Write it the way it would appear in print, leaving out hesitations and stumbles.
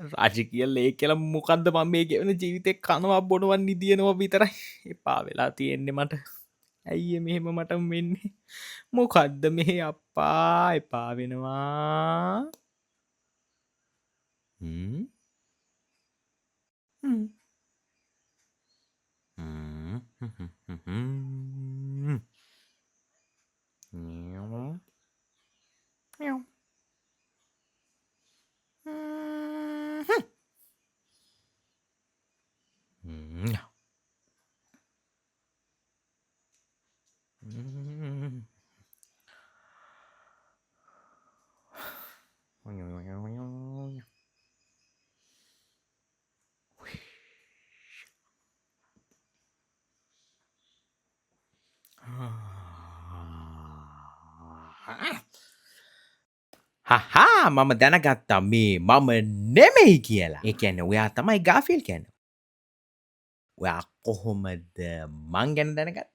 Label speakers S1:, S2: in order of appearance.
S1: රාජකීය ලේ කියලා මොකද්ද මම මේ ගෙවන ජීවිතේ කනවා බොනවා නිදියනවා විතරයි එපා වෙලා තියෙන්නේ මට. ඇයි මෙහෙම මට වෙන්නේ? මොකද්ද මේ අප්පා එපා වෙනවා. හ්ම්. හ්ම්. හ්ම්. හ්ම්. මියෝ. මියෝ. හ්ම්. හ්ම්. හ්ම්. හහා මම දැනගත්තා මේ මම නෙමෙයි කියලා. ඒ කියන්නේ ඔයා තමයි ගාෆිල් කියන්නේ. ඔයා කොහොමද මං ගැන දැනගත්තේ?